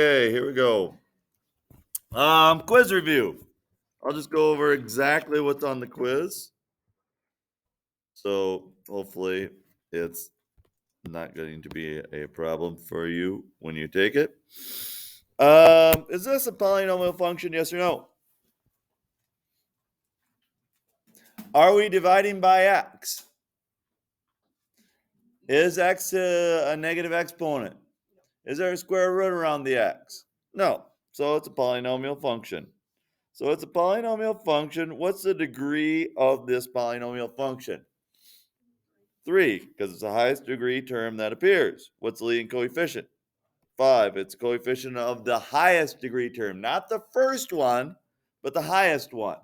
Okay, here we go. Quiz review. I'll just go over exactly what's on the quiz. So hopefully it's not going to be a problem for you when you take it. Is this a polynomial function, yes or no? Are we dividing by x? Is x a negative exponent? Is there a square root around the x? No. So it's a polynomial function. So it's a polynomial function. What's the degree of this polynomial function? 3, because it's the highest degree term that appears. What's the leading coefficient? 5. It's coefficient of the highest degree term, not the first one, but the highest one.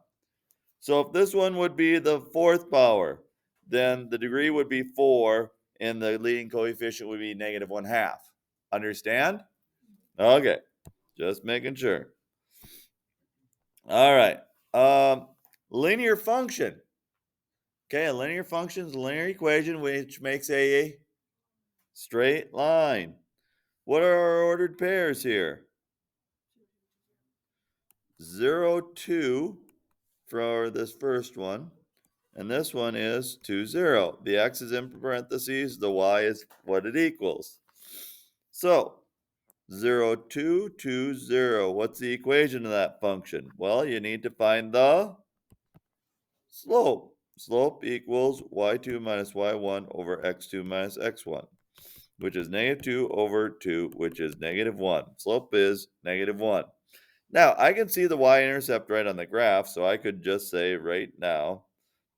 So if this one would be the 4th power, then the degree would be 4, and the leading coefficient would be negative 1/2. Understand? Okay, just making sure. All right. Linear function. Okay, a linear function is a linear equation which makes a straight line. What are our ordered pairs here? 0, 2 for this first one. And this one is 2, 0. The x is in parentheses. The y is what it equals. So 0, 2, 2, 0. What's the equation of that function? Well, you need to find the slope. Slope equals y2 minus y1 over x2 minus x1, which is negative 2 over 2, which is negative 1. Slope is negative 1. Now, I can see the y-intercept right on the graph, so I could just say right now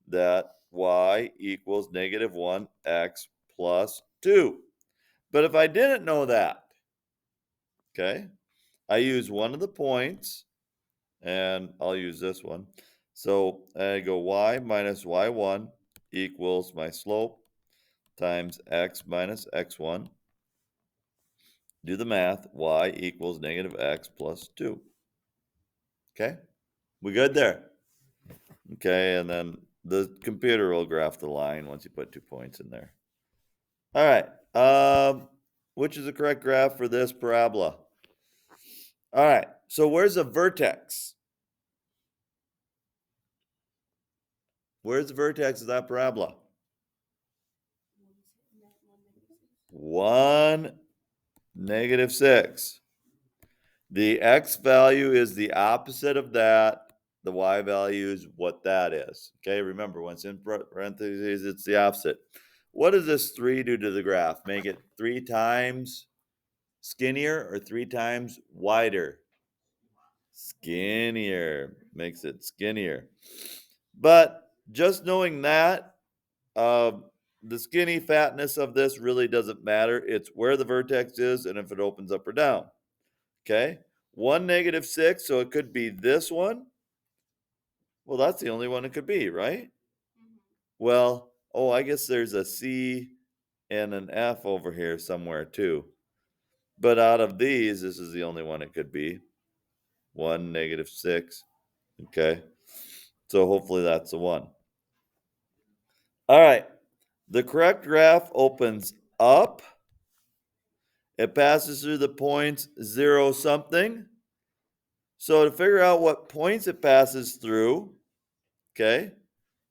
that y equals negative 1x plus 2. But if I didn't know that, okay, I use one of the points, and I'll use this one. So I go y minus y1 equals my slope times x minus x1. Do the math. Y equals negative x plus 2. Okay? We good there? Okay, and then the computer will graph the line once you put 2 points in there. All right. Which is the correct graph for this parabola? All right. So where's the vertex? Where's the vertex of that parabola? 1, negative 6. The x value is the opposite of that. The y value is what that is. Okay, remember, when it's in parentheses, it's the opposite. What does this 3 do to the graph? Make it 3 times skinnier or 3 times wider? Skinnier. Makes it skinnier. But just knowing that, the skinny fatness of this really doesn't matter. It's where the vertex is and if it opens up or down. Okay? 1, negative 6, so it could be this one. Well, that's the only one it could be, right? Well, I guess there's a C and an F over here somewhere too. But out of these, this is the only one it could be. 1, negative 6. Okay. So hopefully that's the one. All right. The correct graph opens up. It passes through the points 0 something. So to figure out what points it passes through, okay,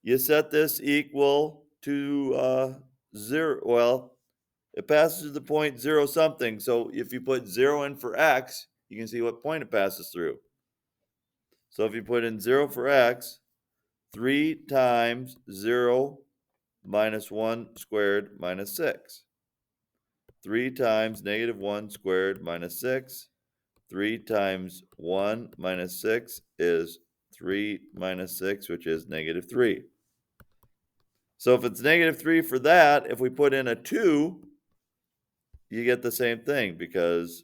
you set this equal to 0. Well, it passes through the point 0 something. So if you put 0 in for x, you can see what point it passes through. So if you put in 0 for x, 3 times 0 minus 1 squared minus 6. 3 times negative 1 squared minus 6. 3 times 1 minus 6 is 3 minus 6, which is negative 3. So if it's negative 3 for that, if we put in a 2, you get the same thing, because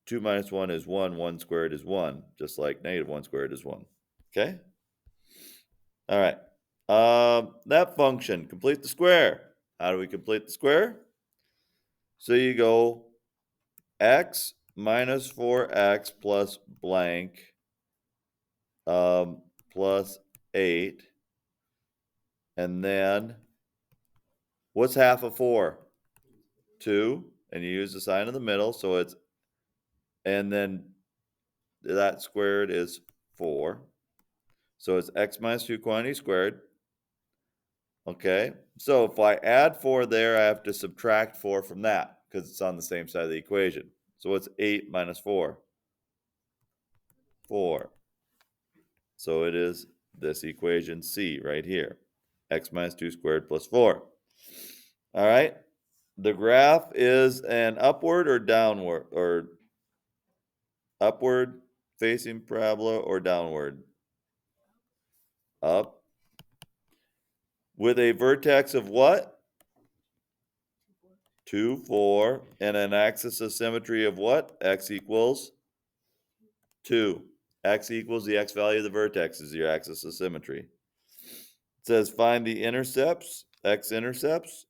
2 minus 1 is 1, 1 squared is 1, just like negative 1 squared is 1. Okay? All right. That function, complete the square. How do we complete the square? So you go x minus 4x plus blank plus 8. And then what's half of 4? 2. and you use the sign in the middle, so it's, and then that squared is 4. So it's x minus 2 quantity squared. Okay, so if I add 4 there, I have to subtract 4 from that because it's on the same side of the equation. So what's 8 minus 4? 4. So it is this equation C right here. X minus 2 squared plus 4. All right. The graph is an upward or downward, or upward facing parabola or downward? Up. With a vertex of what? 2, 4. And an axis of symmetry of what? X equals 2. X equals the x value of the vertex is your axis of symmetry. It says find the intercepts, x-intercepts.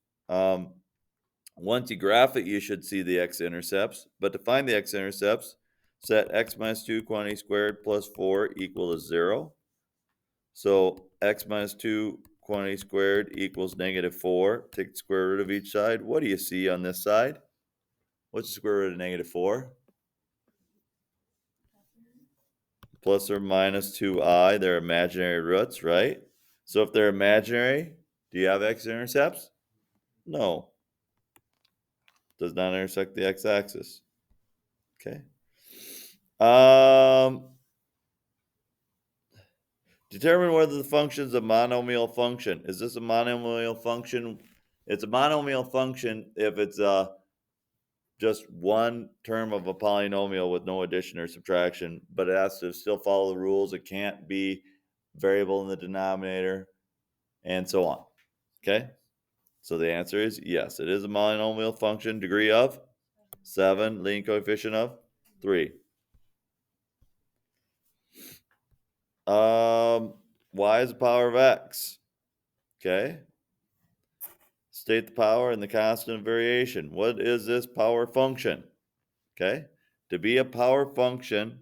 Once you graph it, you should see the x-intercepts. But to find the x-intercepts, set x minus 2 quantity squared plus 4 equal to 0. So x minus 2 quantity squared equals negative 4. Take the square root of each side. What do you see on this side? What's the square root of negative 4? Plus or minus 2i. They're imaginary roots, right? So if they're imaginary, do you have x-intercepts? No. Does not intersect the x-axis. Okay. Determine whether the function is a monomial function. Is this a monomial function? It's a monomial function if it's just one term of a polynomial with no addition or subtraction, but it has to still follow the rules. It can't be variable in the denominator, and so on. Okay? So the answer is yes, it is a monomial function, degree of 7, leading coefficient of 3. Y is the power of x. Okay? State the power and the constant of variation. What is this power function? Okay? To be a power function,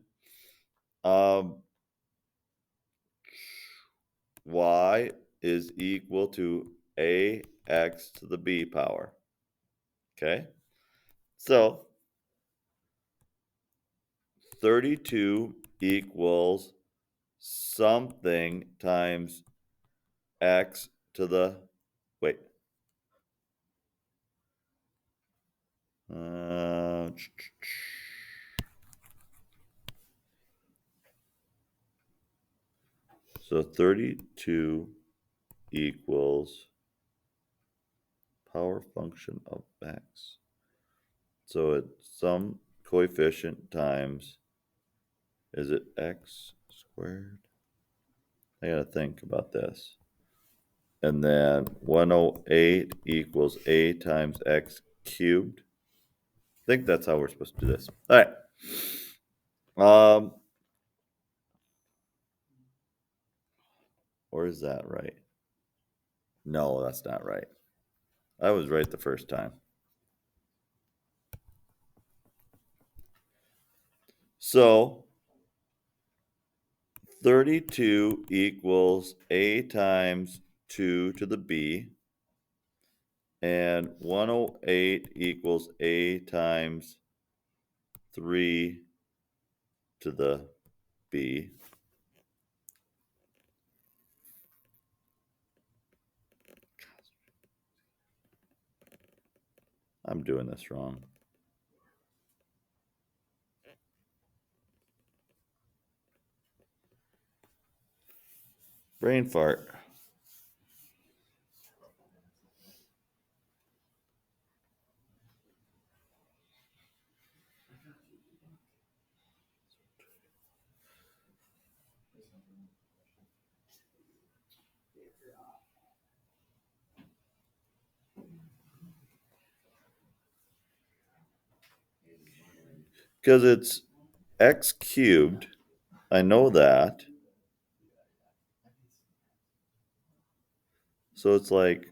y is equal to ax to the b power. Okay? So 32 equals something times x to the, wait. So 32 equals power function of x. So it's some coefficient times, is it x squared? I gotta think about this. And then 108 equals a times x cubed. I think that's how we're supposed to do this. All right. Or is that right? No, that's not right. I was right the first time. So 32 equals a times 2 to the b, and 108 equals a times 3 to the b. I'm doing this wrong. Brain fart. Because it's x cubed. I know that. So it's like,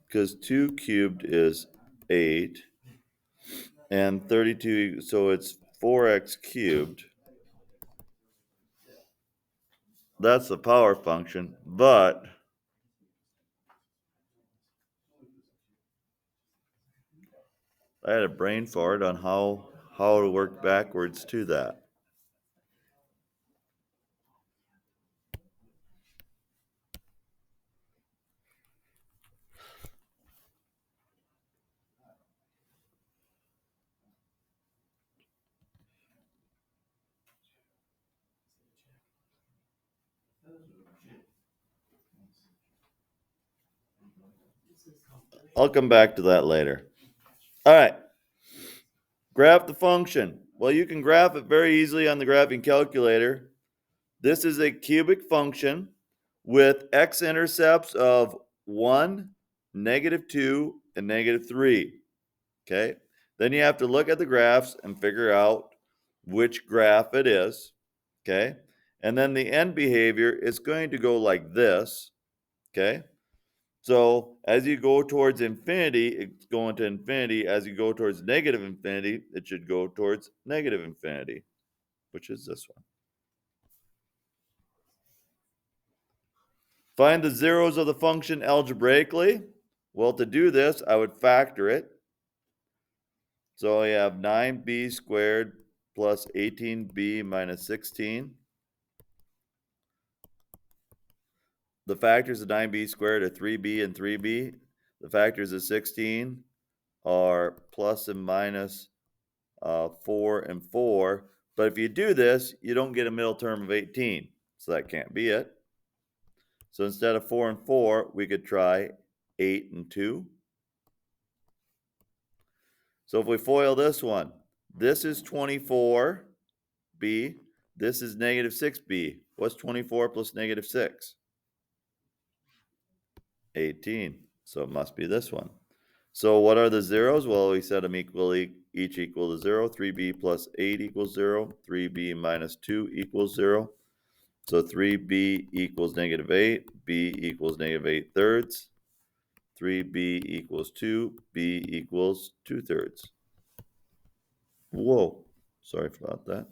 because 2 cubed is 8, and 32, so it's 4x cubed. That's the power function, but I had a brain fart on how to work backwards to that. I'll come back to that later. All right. Graph the function. Well, you can graph it very easily on the graphing calculator. This is a cubic function with x-intercepts of 1, -2, and -3. Okay? Then you have to look at the graphs and figure out which graph it is. Okay? And then the end behavior is going to go like this. Okay? So as you go towards infinity, it's going to infinity. As you go towards negative infinity, it should go towards negative infinity, which is this one. Find the zeros of the function algebraically. Well, to do this, I would factor it. So I have 9b squared plus 18b minus 16. The factors of 9b squared are 3b and 3b. The factors of 16 are plus and minus 4 and 4. But if you do this, you don't get a middle term of 18. So that can't be it. So instead of 4 and 4, we could try 8 and 2. So if we FOIL this one, this is 24b. This is negative 6b. What's 24 plus negative 6? 18. So it must be this one. So what are the zeros? Well, we set them each equal to 0. 3b plus 8 equals 0. 3b minus 2 equals 0. So 3b equals negative 8. B equals negative 8 thirds. 3b equals 2. B equals 2 thirds. Whoa. Sorry about that.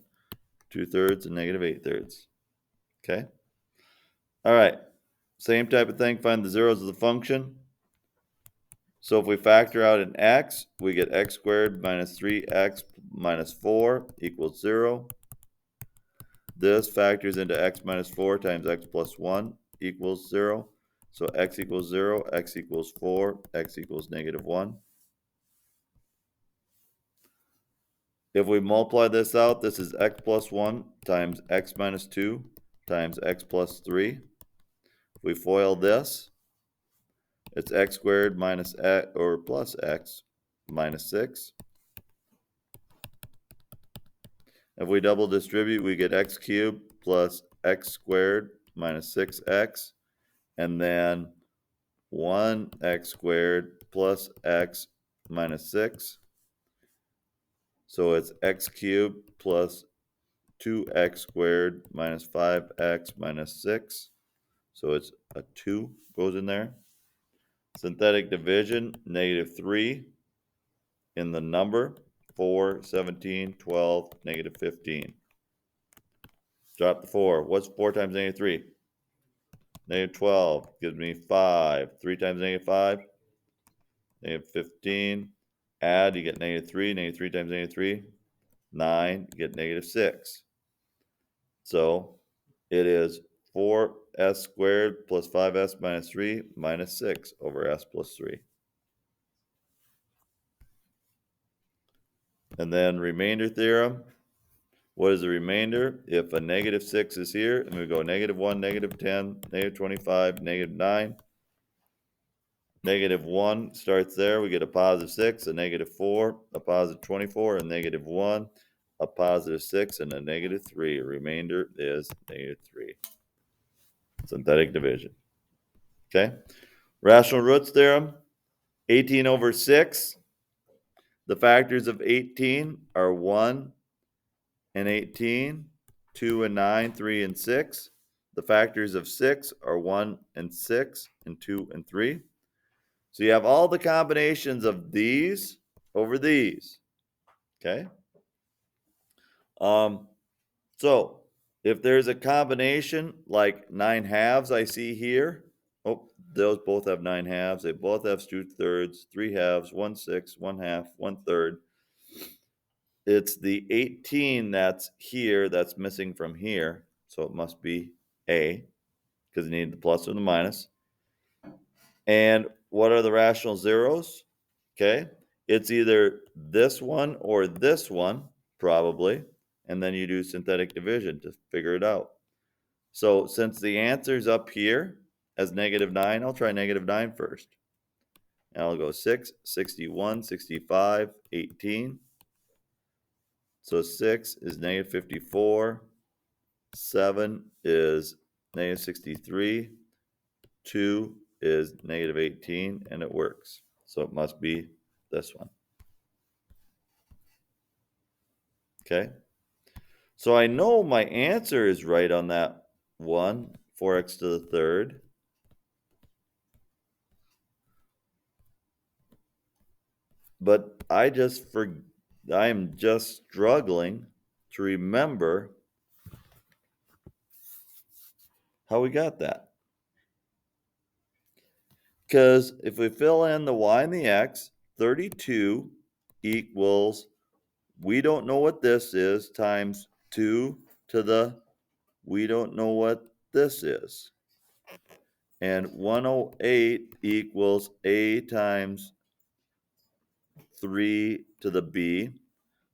2 thirds and negative 8 thirds. Okay. All right. Same type of thing. Find the zeros of the function. So if we factor out an x, we get x squared minus 3x minus 4 equals 0. This factors into x minus 4 times x plus 1 equals 0. So x equals 0, x equals 4, x equals negative 1. If we multiply this out, this is x plus 1 times x minus 2 times x plus 3. If we FOIL this, it's x squared minus x, or plus x minus 6. If we double distribute, we get x cubed plus x squared minus 6x, and then 1x squared plus x minus 6. So it's x cubed plus 2x squared minus 5x minus 6. So it's a 2 goes in there. Synthetic division, negative 3 in the number, 4, 17, 12, negative 15. Drop the 4. What's 4 times negative 3? Negative 12 gives me 5. 3 times negative 5? Negative 15. Add, you get negative 3. Negative 3 times negative 3? 9. You get negative 6. So it is 4s squared plus 5s minus 3 minus 6 over s plus 3. And then remainder theorem. What is the remainder? If a negative 6 is here, and we go negative 1, negative 10, negative 25, negative 9. Negative 1 starts there. We get a positive 6, a negative 4, a positive 24, a negative 1, a positive 6, and a negative 3. Remainder is negative 3. Synthetic division. Okay. Rational roots theorem. 18 over 6. The factors of 18 are 1 and 18, 2 and 9, 3 and 6. The factors of 6 are 1 and 6, and 2 and 3. So you have all the combinations of these over these. Okay. So If there's a combination like 9/2 I see here, oh, those both have 9/2. They both have 2/3, 3/2, 1/6, 1/2, 1/3. It's the 18 that's here that's missing from here, so it must be A, because you need the plus or the minus. And what are the rational zeros? Okay, it's either this one or this one, probably, and then you do synthetic division to figure it out. So since the answer's up here as -9, I'll try -9 first. And I'll go 6, 61, 65, 18. So 6 is -54, 7 is -63, 2 is -18, and it works. So it must be this one. Okay? So I know my answer is right on that one, 4x to the third. But I am just struggling to remember how we got that. Because if we fill in the y and the x, 32 equals, we don't know what this is, times 2 to the, we don't know what this is. And 108 equals a times 3 to the b.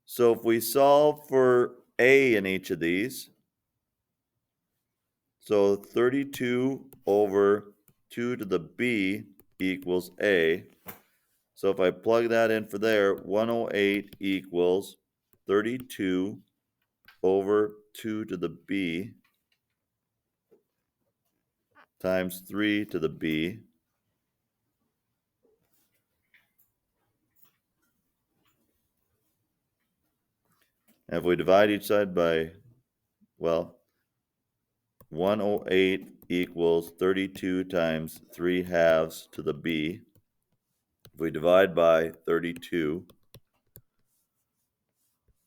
So if we solve for a in each of these, so 32 over 2 to the b equals a. So if I plug that in for there, 108 equals 32 over 2 to the b times 3 to the b. And if we divide each side by, well, 108 equals 32 times 3/2 to the b. If we divide by 32,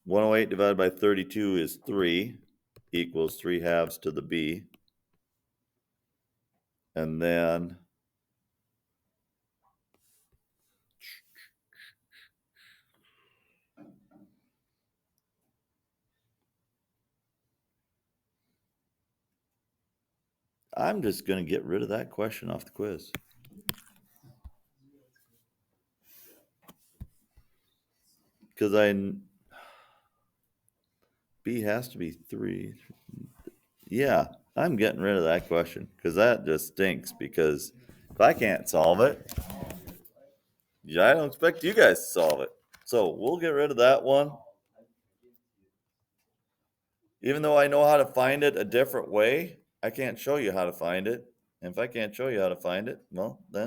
108 divided by 32 is 3, equals 3/2 to the b. And then I'm just going to get rid of that question off the quiz. Because B has to be 3. Yeah, I'm getting rid of that question because that just stinks. Because if I can't solve it, yeah, I don't expect you guys to solve it. So we'll get rid of that one. Even though I know how to find it a different way, I can't show you how to find it. And if I can't show you how to find it, well, then